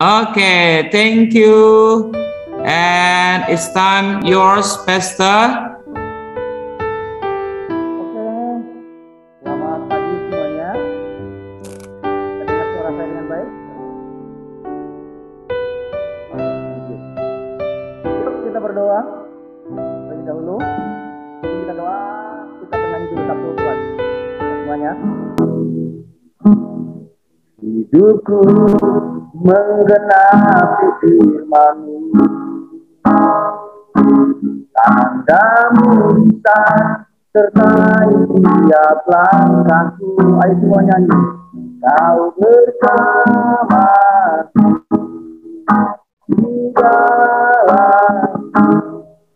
Okay, thank you. And it's time yours, Pastor. Oke, selamat pagi semuanya. Terdengar suara saya dengan baik? Oke, thank you. Yuk kita berdoa terlebih dahulu. Sebelum kita doa, kita bernyanyi dulu satu buat semuanya. Hidupku menggenapi firman-Mu, tanda-Mu sertai tiap langkahku. Ayo semua nyanyi. Kau bersama di dalam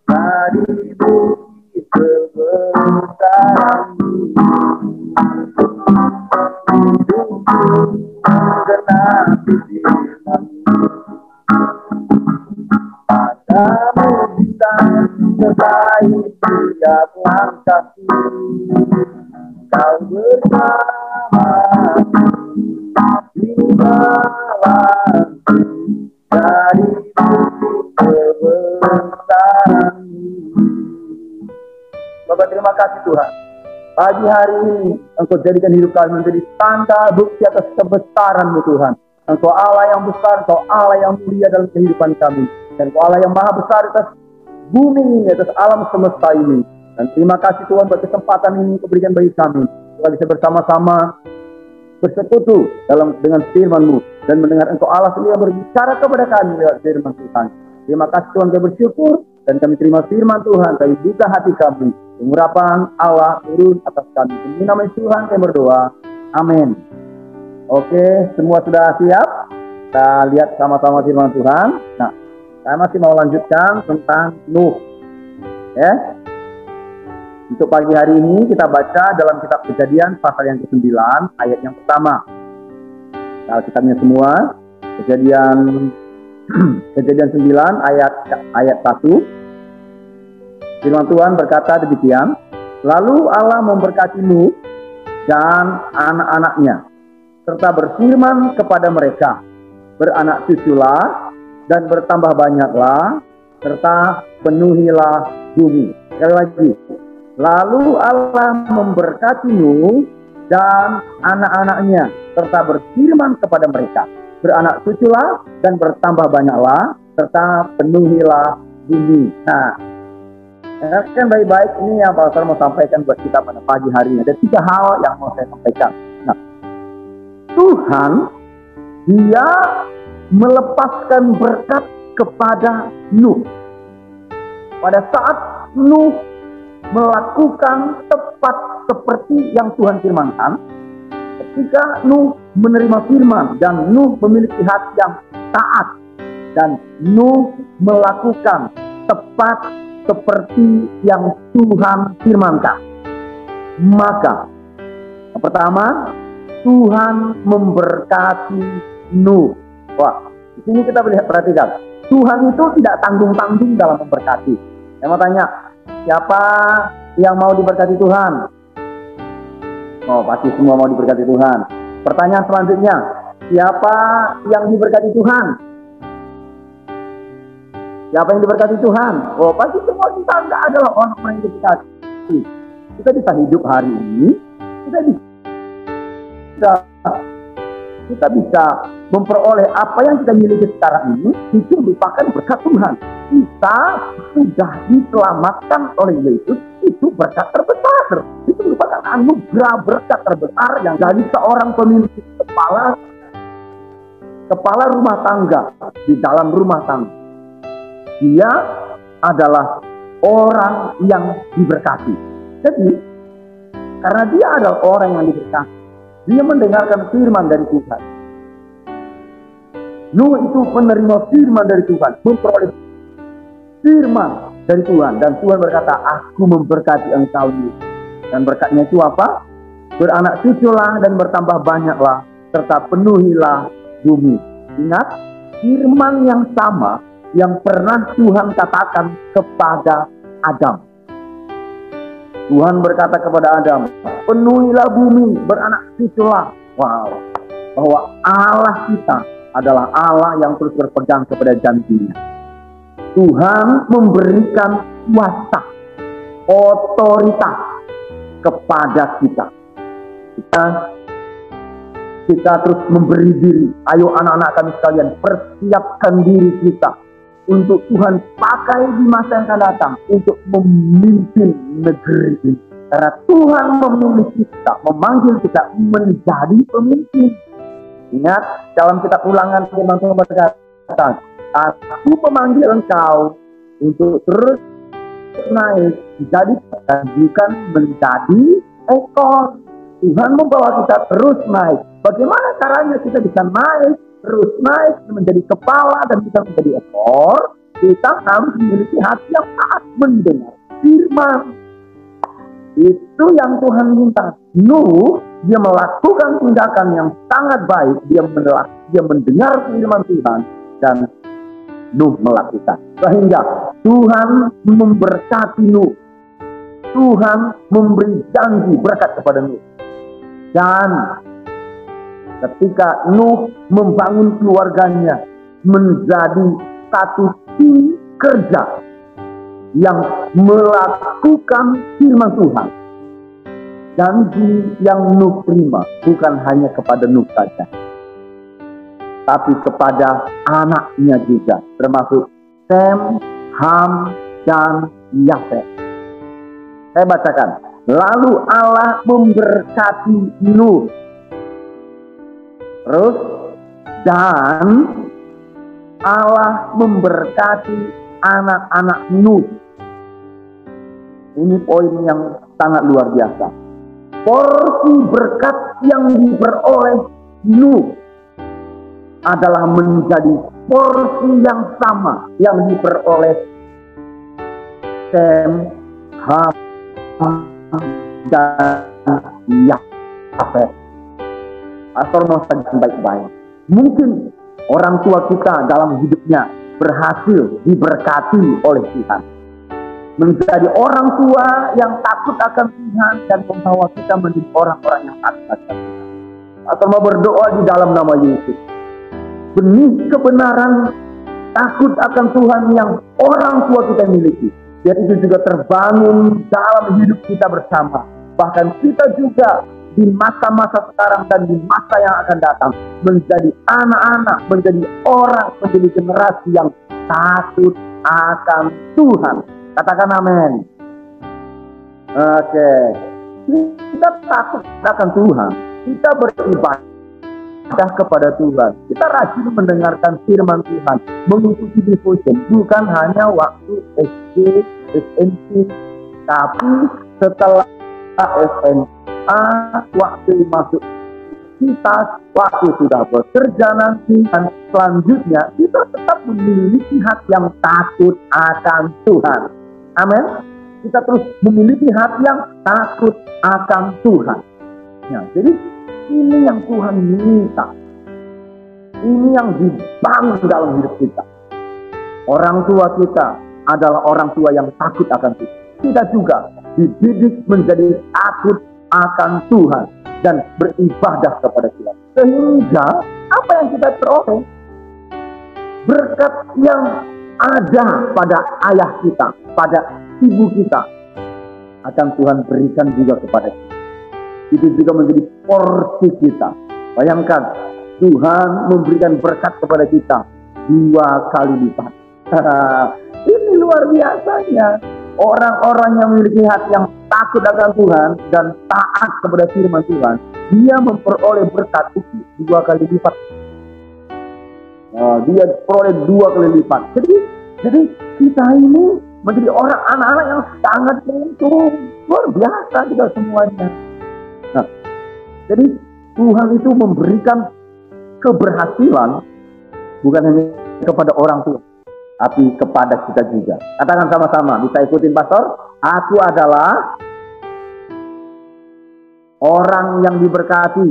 dari bukti kebesaran-Mu. Menggenapi firman-Mu, tanda-Mu sertai tiap langkahku. Kau bersama di dalam dari kebesaran-Mu. Bapak, terima kasih Tuhan. Pagi hari ini Engkau jadikan hidup kami menjadi tanda bukti atas kebesaran-Mu Tuhan. Engkau Allah yang besar, Engkau Allah yang mulia dalam kehidupan kami. Dan Engkau Allah yang maha besar atas bumi ini, atas alam semesta ini. Dan terima kasih Tuhan buat kesempatan ini Engkau berikan bagi kami. Kita bisa bersama-sama bersekutu dengan firman-Mu. Dan mendengar Engkau Allah sendiri yang berbicara kepada kami lewat firman Tuhan. Terima kasih Tuhan, kami bersyukur. Dan kami terima firman Tuhan, kami buka hati kami. Pengurapan Allah turun atas kami. Demi nama Tuhan kami berdoa. Amin. Oke, semua sudah siap? Kita lihat sama-sama firman Tuhan. Nah, saya masih mau lanjutkan tentang Nuh. Ya. Untuk pagi hari ini kita baca dalam kitab Kejadian pasal yang ke-9 ayat yang pertama. Nah, kitabnya semua. Kejadian 9 ayat 1. Firman Tuhan berkata demikian, lalu Allah memberkati Nuh dan anak-anaknya, serta berfirman kepada mereka, beranak cuculah dan bertambah banyaklah, serta penuhilah bumi. Sekali lagi, lalu Allah memberkati Nuh dan anak-anaknya, serta berfirman kepada mereka, beranak cuculah dan bertambah banyaklah, serta penuhilah bumi. Nah, kan baik-baik ini yang Pastor mau sampaikan buat kita pada pagi hari ini. Ada 3 hal yang mau saya sampaikan. Nah, Tuhan Dia melepaskan berkat kepada Nuh. Pada saat Nuh melakukan tepat seperti yang Tuhan firmankan, ketika Nuh menerima firman dan Nuh memiliki hati yang taat dan Nuh melakukan tepat seperti yang Tuhan firmankan, maka yang pertama, Tuhan memberkati Nuh. Wah, di sini kita perhatikan, Tuhan itu tidak tanggung-tanggung dalam memberkati. Saya mau tanya, siapa yang mau diberkati Tuhan? Oh, pasti semua mau diberkati Tuhan. Pertanyaan selanjutnya, siapa yang diberkati Tuhan? Siapa yang diberkati Tuhan? Oh, pasti semua kita adalah orang-orang yang diberkati. Kita bisa hidup hari ini, kita bisa memperoleh apa yang kita miliki sekarang ini, itu merupakan berkat Tuhan. Kita sudah diselamatkan oleh Yesus, itu berkat terbesar. Itu merupakan anugerah berkat terbesar yang dari seorang pemilik kepala rumah tangga di dalam rumah tangga. Dia adalah orang yang diberkati. Jadi, karena dia adalah orang yang diberkati, dia mendengarkan firman dari Tuhan. Nuh itu penerima firman dari Tuhan, memperoleh firman dari Tuhan. Dan Tuhan berkata, aku memberkati engkau Nuh. Dan berkatnya itu apa? Beranak cuculah dan bertambah banyaklah, serta penuhilah bumi. Ingat, firman yang sama yang pernah Tuhan katakan kepada Adam. Tuhan berkata kepada Adam, penuhilah bumi, beranak cuculah. Wow, bahwa Allah kita adalah Allah yang terus berpegang kepada janjinya. Tuhan memberikan kuasa, otoritas kepada kita. Kita terus memberi diri. Ayo anak-anak kami sekalian, persiapkan diri kita untuk Tuhan pakai di masa yang akan datang untuk memimpin negeri ini. Karena Tuhan memilih kita, memanggil kita menjadi pemimpin. Ingat, dalam kitab Ulangan firman Tuhan berkata, Aku memanggil engkau untuk terus naik, bukan menjadi ekor. Tuhan membawa kita terus naik. Bagaimana caranya kita bisa naik, terus naik menjadi kepala dan bisa menjadi ekor? Kita harus memiliki hati yang taat mendengar firman. Itu yang Tuhan minta. Nuh, dia melakukan tindakan yang sangat baik. Dia mendengar firman Tuhan dan Nuh melakukan. Sehingga Tuhan memberkati Nuh. Tuhan memberi janji berkat kepada Nuh. Dan ketika Nuh membangun keluarganya menjadi satu tim kerja yang melakukan firman Tuhan, janji yang Nuh terima bukan hanya kepada Nuh saja, tapi kepada anaknya juga, termasuk Sem, Ham, dan Yafet. Saya bacakan. Lalu Allah memberkati Nuh. Terus, dan Allah memberkati anak-anak Nuh. Ini poin yang sangat luar biasa. Porsi berkat yang diperoleh Nuh adalah menjadi porsi yang sama yang diperoleh Sem, Ham, dan Yafet. Pastor mau sajikan baik-baik. Mungkin orang tua kita dalam hidupnya berhasil diberkati oleh Tuhan, menjadi orang tua yang takut akan Tuhan dan membawa kita menjadi orang-orang yang takut akan Tuhan. Pastor mau berdoa di dalam nama Yesus. Benih kebenaran takut akan Tuhan yang orang tua kita miliki, biar itu juga terbangun dalam hidup kita bersama. Bahkan kita juga di masa-masa sekarang dan di masa yang akan datang menjadi anak-anak, menjadi orang, menjadi generasi yang takut akan Tuhan. Katakan amin. Oke. Kita takut akan Tuhan. Kita beribadah kepada Tuhan. Kita rajin mendengarkan firman Tuhan, mengikuti devotion, bukan hanya waktu SD, SMP, tapi setelah SMA, waktu masuk kita, waktu sudah bekerja nanti, dan selanjutnya kita tetap memiliki hati yang takut akan Tuhan. Amin. Kita terus memiliki hati yang takut akan Tuhan. Ya, jadi ini yang Tuhan minta. Ini yang dibangun dalam hidup kita. Orang tua kita adalah orang tua yang takut akan Tuhan. Kita juga dididik menjadi takut akan Tuhan dan beribadah kepada Tuhan. Sehingga apa yang kita peroleh, berkat yang ada pada ayah kita, pada ibu kita, akan Tuhan berikan juga kepada kita. Itu juga menjadi porsi kita. Bayangkan, Tuhan memberikan berkat kepada kita 2 kali lipat. Ini luar biasanya. Orang-orang yang memiliki hati yang takut akan Tuhan dan taat kepada firman Tuhan, dia memperoleh berkat 2 kali lipat. Dia peroleh 2 kali lipat. Jadi kita ini menjadi orang anak-anak yang sangat beruntung. Luar biasa kita semuanya. Nah, jadi Tuhan itu memberikan keberhasilan bukan hanya kepada orang tua, tapi kepada kita juga. Katakan sama-sama, bisa ikutin pastor? Aku adalah orang yang diberkati.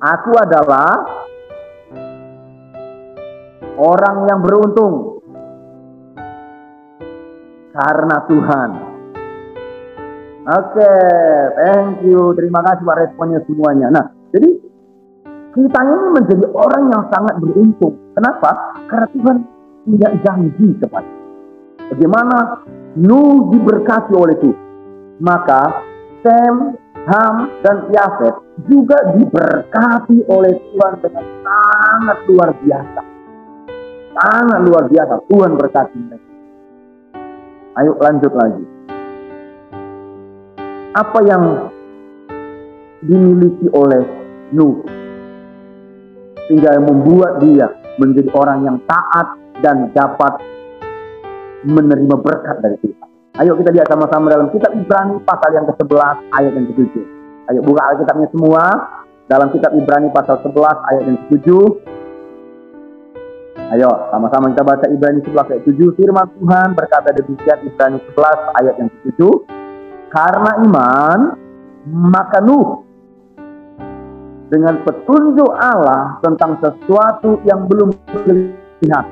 Aku adalah orang yang beruntung karena Tuhan. Oke, thank you. Terima kasih buat responnya semuanya. Nah, jadi Kita ini menjadi orang yang sangat beruntung. Kenapa? Karena Tuhan punya janji kepada kita. Bagaimana Nuh diberkati oleh Tuhan, maka Sem, Ham, dan Yafet juga diberkati oleh Tuhan dengan sangat luar biasa. Sangat luar biasa Tuhan berkati mereka. Ayo lanjut lagi. Apa yang dimiliki oleh Nuh sehingga membuat dia menjadi orang yang taat dan dapat menerima berkat dari Tuhan? Ayo kita lihat sama-sama dalam kitab Ibrani pasal yang ke-11 ayat yang ke-7. Ayo buka Alkitabnya semua dalam kitab Ibrani pasal 11 ayat yang ke-7. Ayo sama-sama kita baca Ibrani 11 ayat 7. Firman Tuhan berkata demikian, Ibrani 11 ayat yang ke-7. Karena iman, maka Nuh dengan petunjuk Allah tentang sesuatu yang belum terlihat,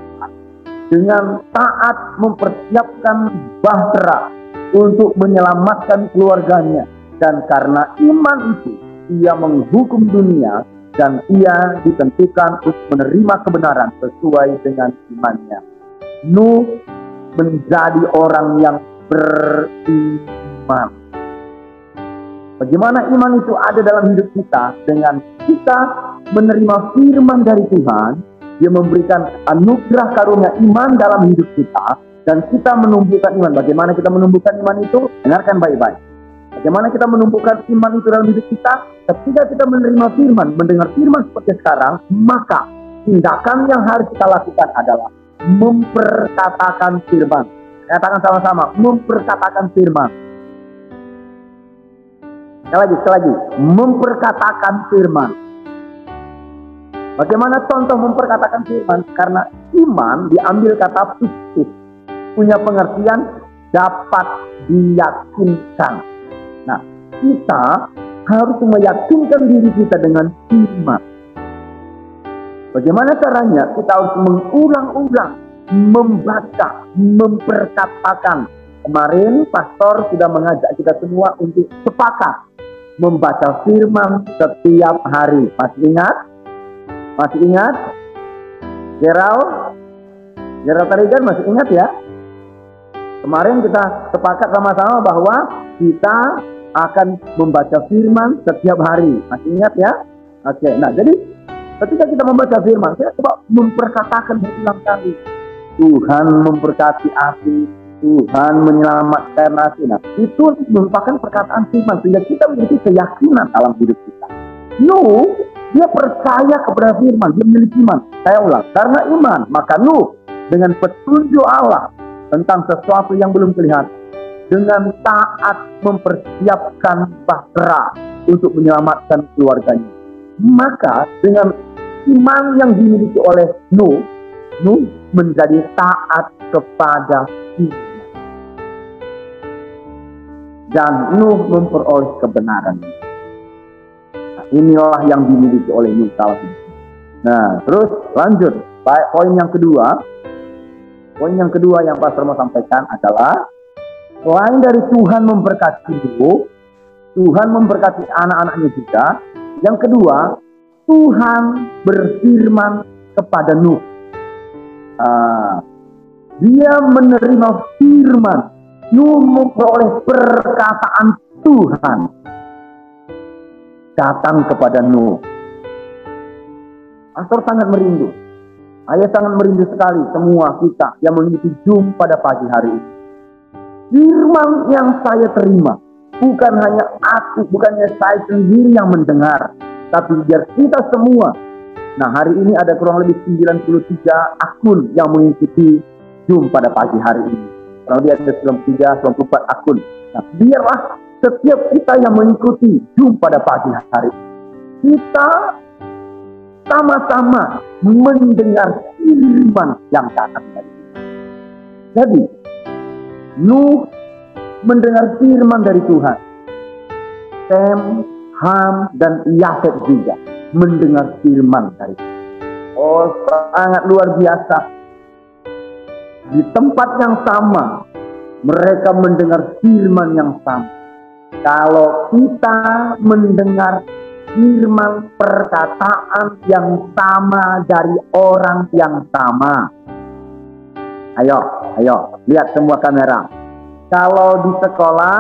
dengan taat mempersiapkan bahtera untuk menyelamatkan keluarganya. Dan karena iman itu, ia menghukum dunia dan ia ditentukan untuk menerima kebenaran sesuai dengan imannya. Nuh menjadi orang yang beriman. Bagaimana iman itu ada dalam hidup kita? Dengan kita menerima firman dari Tuhan, Dia memberikan anugerah karunia iman dalam hidup kita, dan kita menumbuhkan iman. Bagaimana kita menumbuhkan iman itu? Dengarkan baik-baik. Bagaimana kita menumbuhkan iman itu dalam hidup kita? Ketika kita menerima firman, mendengar firman seperti sekarang, maka tindakan yang harus kita lakukan adalah memperkatakan firman. Katakan sama-sama, memperkatakan firman. Sekali lagi, memperkatakan firman. Bagaimana contoh memperkatakan firman? Karena iman diambil kata pistis, punya pengertian dapat diyakinkan. Nah, kita harus meyakinkan diri kita dengan firman. Bagaimana caranya? Kita harus mengulang-ulang, membaca, memperkatakan. Kemarin pastor sudah mengajak kita semua untuk sepakat membaca firman setiap hari. Masih ingat? Masih ingat? Gerald Tarigan masih ingat ya? Kemarin kita sepakat sama-sama bahwa kita akan membaca firman setiap hari. Masih ingat ya? Oke, nah jadi ketika kita membaca firman, kita coba memperkatakan berulang kali. Tuhan memberkati aku, Tuhan menyelamatkan aku. Nah, itu merupakan perkataan firman sehingga kita memiliki keyakinan dalam hidup kita. Nuh, dia percaya kepada firman, dia memiliki iman. Saya ulang, karena iman, maka Nuh dengan petunjuk Allah tentang sesuatu yang belum terlihat, dengan taat mempersiapkan bahtera untuk menyelamatkan keluarganya. Maka dengan iman yang dimiliki oleh Nuh menjadi taat kepada firman. Dan Nuh memperoleh kebenaran. Nah, inilah yang dimiliki oleh Nuh dalam hidup. Nah, terus lanjut. Baik, poin yang kedua. Poin yang kedua yang pastor mau sampaikan adalah selain dari Tuhan memberkati Nuh, Tuhan memberkati anak-anaknya juga. Yang kedua, Tuhan berfirman kepada Nuh. Dia menerima firman. Nuh memperoleh perkataan Tuhan datang kepada Nuh. Pastor sangat merindu. Saya sangat merindu sekali semua kita yang mengikuti Zoom pada pagi hari ini. Firman yang saya terima bukan hanya aku, bukannya saya sendiri yang mendengar, tapi biar kita semua. Nah, hari ini ada kurang lebih 93 akun yang mengikuti Zoom pada pagi hari ini. Kalau dia ada 93, 94 akun. Nah, biarlah setiap kita yang mengikuti Zoom pada pagi hari ini, kita sama-sama mendengar firman yang datang dari Tuhan. Jadi, Nuh mendengar firman dari Tuhan. Sem, Ham, dan Yafet juga mendengar firman dari Tuhan. Oh, sangat luar biasa. Di tempat yang sama, mereka mendengar firman yang sama. Kalau kita mendengar firman perkataan yang sama dari orang yang sama. Ayo, lihat semua kamera. Kalau di sekolah,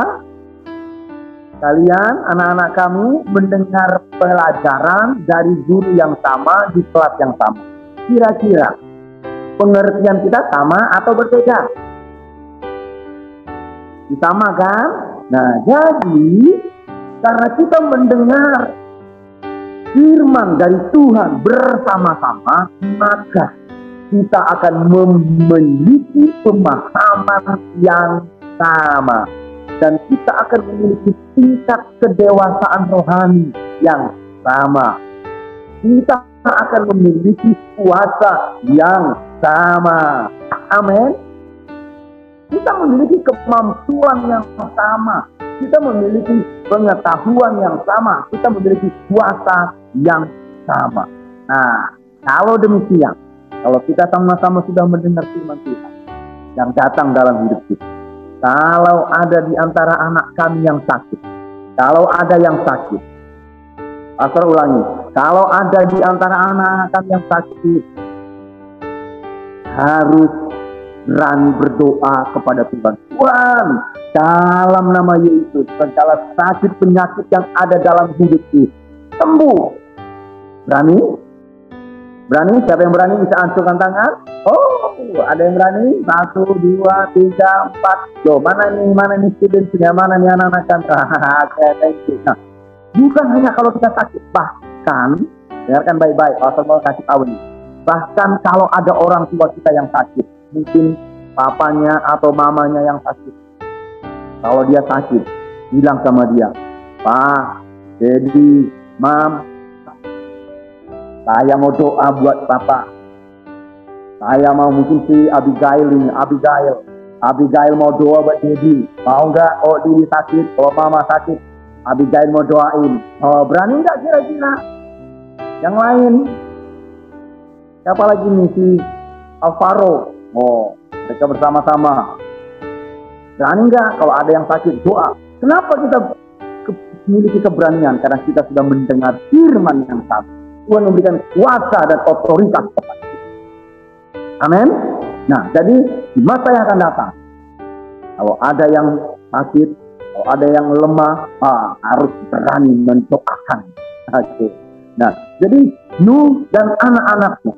kalian, anak-anak kami mendengar pelajaran dari guru yang sama di kelas yang sama. Kira-kira pengertian kita sama atau berbeda? Sama kan? Nah, jadi karena kita mendengar firman dari Tuhan bersama-sama, maka kita akan memiliki pemahaman yang sama. Dan kita akan memiliki tingkat kedewasaan rohani yang sama. Kita akan memiliki kuasa yang sama. Amin. Kita memiliki kemampuan yang sama. Kita memiliki pengetahuan yang sama. Kita memiliki kuasa yang sama. Nah, kalau demikian, kalau kita sama-sama sudah mendengar firman Tuhan yang datang dalam hidup kita, kalau ada di antara anak kami yang sakit, kalau ada yang sakit, Pastor ulangi, kalau ada di antara anak-anak kami yang sakit, harus berani berdoa kepada Tuhan. Tuhan, dalam nama Yesus, segala sakit penyakit yang ada dalam hidupku, sembuh. Berani? Berani? Siapa yang berani bisa acungkan tangan? Oh, ada yang berani? 1, 2, 3, 4. Loh, mana nih student-nya? Mana nih anak-anak kan? Oke, thank you. Nah, bukan hanya kalau kita sakit, bahkan, dengarkan baik-baik, Pastor mau kasih tahu nih. Bahkan kalau ada orang tua kita yang sakit, mungkin papanya atau mamanya yang sakit. Kalau dia sakit, bilang sama dia, Pak, Dedi, Mam, saya mau doa buat papa. Saya mau, mungkin si Abigail mau doa buat Dedi. Mau nggak? Oh, Dedi sakit, oh mama sakit, Abigail mau doain. Oh, berani nggak kira-kira? Yang lain, siapa lagi nih, si Alvaro? Oh, mereka bersama-sama. Berani nggak kalau ada yang sakit doa? Kenapa kita memiliki keberanian? Karena kita sudah mendengar firman yang sama. Tuhan memberikan kuasa dan otoritas kepada kita. Amin. Nah, jadi di masa yang akan datang, kalau ada yang sakit, kalau ada yang lemah, harus berani mendoakan. Oke. Nah, jadi Nuh dan anak-anaknya,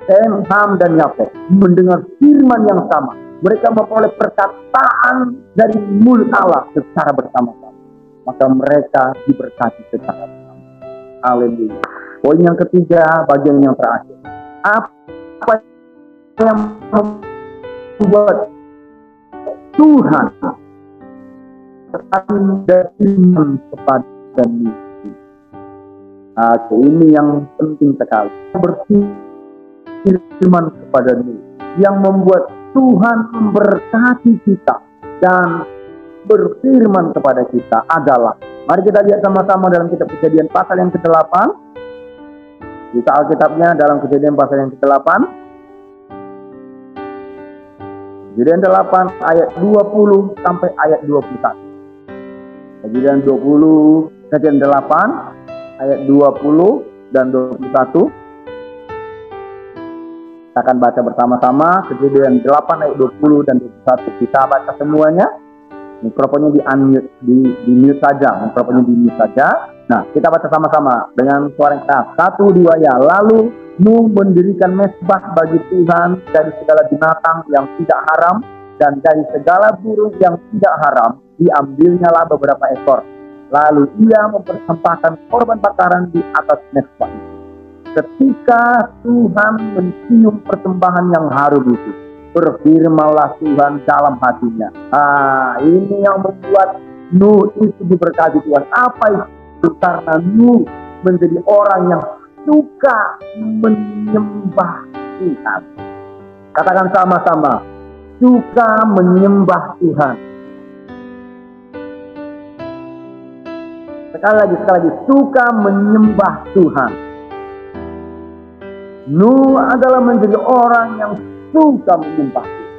Sem, Ham, dan Yafet mendengar firman yang sama. Mereka memperoleh perkataan dari mulut Allah secara bersama-sama. Maka mereka diberkati secara bersama. Haleluya. Poin yang ketiga, bagian yang terakhir. Apa yang membuat Tuhan ada iman kepada Nuh? Ini yang penting sekali. Berfirman kepada Nuh, yang membuat Tuhan memberkati kita dan berfirman kepada kita adalah, mari kita lihat sama-sama dalam kitab Kejadian pasal yang ke-8. Buka Alkitabnya dalam Kejadian pasal yang ke-8. Kejadian 8 ayat 20 sampai ayat 21. Kejadian 8 ayat 20 dan 21. Kita akan baca bersama-sama Kejadian 8 ayat 20 dan 21. Kita baca semuanya. Mikrofonnya di mute saja. Mikrofonnya di mute saja. Nah, kita baca sama-sama dengan suara yang keras. 1, 2 ya. Lalu Nuh mendirikan mezbah bagi Tuhan dari segala binatang yang tidak haram dan dari segala burung yang tidak haram. Diambilnyalah beberapa ekor. Lalu ia mempersembahkan korban bakaran di atas mezbah itu. Ketika Tuhan mencium persembahan yang harum itu, berfirmanlah Tuhan dalam hatinya. Ini yang membuat Nuh itu diberkati Tuhan. Apa itu? Karena Nuh menjadi orang yang suka menyembah Tuhan. Katakan sama-sama, suka menyembah Tuhan. Sekali lagi, suka menyembah Tuhan. Nuh adalah menjadi orang yang suka menyembah Tuhan.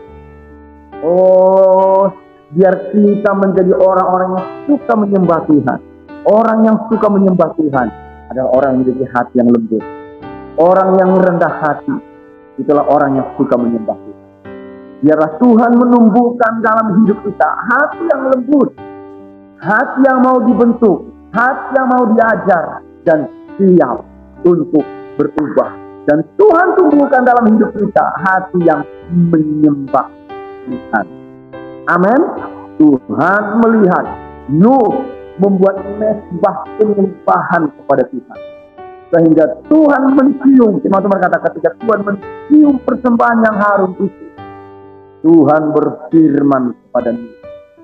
Oh, biar kita menjadi orang-orang yang suka menyembah Tuhan. Orang yang suka menyembah Tuhan adalah orang yang memiliki hati yang lembut. Orang yang rendah hati, itulah orang yang suka menyembah Tuhan. Biarlah Tuhan menumbuhkan dalam hidup kita hati yang lembut, hati yang mau dibentuk, hati yang mau diajar, dan siap untuk berubah. Dan Tuhan tumbuhkan dalam hidup kita hati yang menyembah Tuhan. Amin. Tuhan melihat Nuh membuat mezbah penyembahan kepada Tuhan, sehingga Tuhan mencium, teman-teman berkata, ketika Tuhan mencium persembahan yang harum itu, Tuhan berfirman kepada Nuh.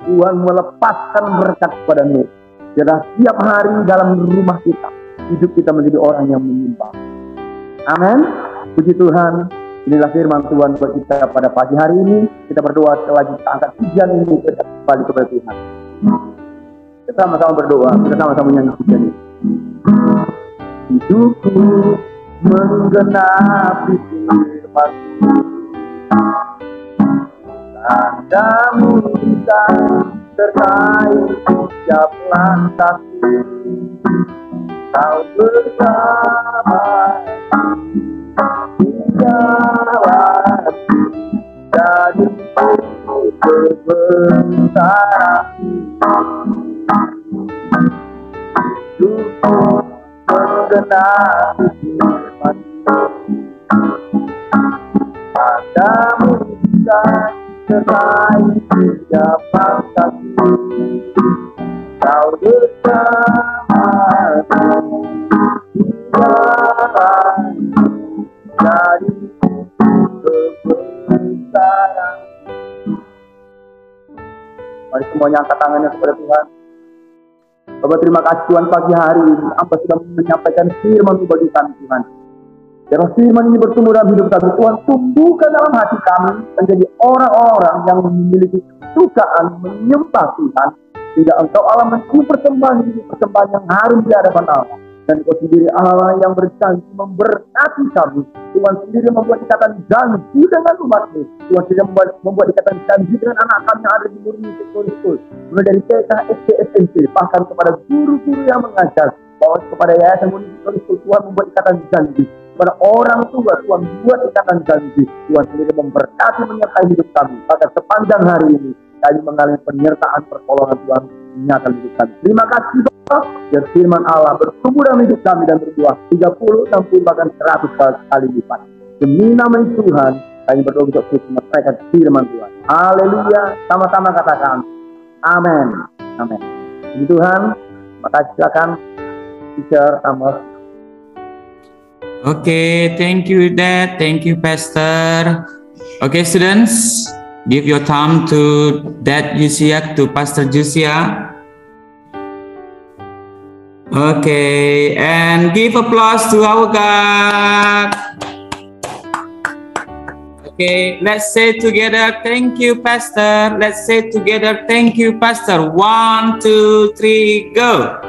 Tuhan melepaskan berkat kepada Nuh. Jadi setiap hari dalam rumah kita, hidup kita menjadi orang yang menyembah. Amin. Puji Tuhan. Inilah firman Tuhan buat kita pada pagi hari ini. Kita berdoa setelah kita angkat pujian ini kembali kepada Tuhan. Kita sama-sama berdoa. Kita sama-sama menyanyi pujian ini. Hidupku menggenapi firman-Mu, tanda-Mu bisa terkait setiap langkahku. Kau bersama jalan dari sementara. Hidupku menggenapi firman-Mu, tanda-Mu bisa terkait setiap langkahku. Kau bersama jalan dari kebesaran. Mari semuanya angkat tangannya kepada Tuhan. Bapak, terima kasih Tuhan, pagi hari ini Amba sudah menyampaikan firman-Mu bagi kami Tuhan. Biar firman ini bertumbuh dalam hidup kami Tuhan, tumbuhkan dalam hati kami menjadi orang-orang yang memiliki kesukaan menyembah Tuhan, sehingga Engkau Allah mencium persembahan yang harum di hadapan Allah. Dan Engkau sendiri Allah yang berjanji memberkati kami. Tuhan sendiri membuat ikatan janji dengan umat-Mu. Tuhan sendiri membuat ikatan janji dengan anak kami yang ada di Murni Sektor-Sektor, mulai dari TK, SD, SMP, bahkan kepada guru-guru yang mengajar, bahwa kepada yayasan Murni Sektor-Sektor, Tuhan membuat ikatan janji. Kepada orang tua, Tuhan buat ikatan janji. Tuhan sendiri memberkati menyertai hidup kami. Maka sepanjang hari ini kami mengalami penyertaan pertolongan Tuhan nyata hidup kami. Terima kasih Bapak. Biar firman Allah bertumbuh dalam hidup kami dan berbuah 30, 60, bahkan 100 kali lipat. Demi nama Tuhan, kami berdoa untuk menyampaikan firman Tuhan. Haleluya. Sama-sama katakan amin. Amin. Puji Tuhan. Makasih, silakan Teacher Amos. Okay, thank you Dad, thank you Pastor. Okay students, give your time to Dad Yusiak, to Pastor Jusia. Okay, and give applause to our God. Okay, let's say together, thank you Pastor. Let's say together, thank you Pastor. 1, 2, 3, go.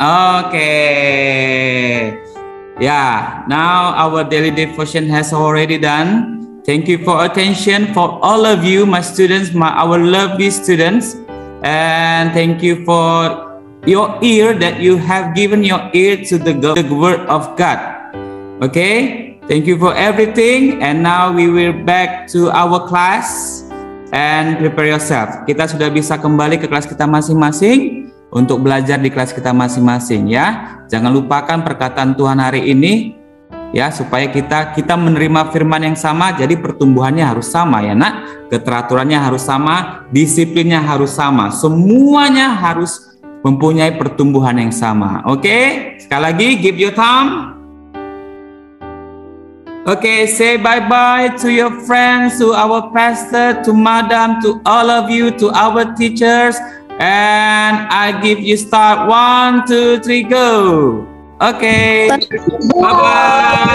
Okay. Yeah, now our daily devotion has already done. Thank you for attention for all of you, my students, our lovely students. And thank you for your ear, that you have given your ear to the word of God. Okay, thank you for everything. And now we will back to our class and prepare yourself. Kita sudah bisa kembali ke kelas kita masing-masing untuk belajar di kelas kita masing-masing ya. Jangan lupakan perkataan Tuhan hari ini ya, supaya kita menerima firman yang sama. Jadi pertumbuhannya harus sama ya nak, keteraturannya harus sama, disiplinnya harus sama, semuanya harus mempunyai pertumbuhan yang sama. Oke, sekali lagi give your thumb. Okay, say bye-bye to your friends, to our pastor, to madam, to all of you, to our teachers. And I give you start. 1, 2, 3, go. Okay. Bye.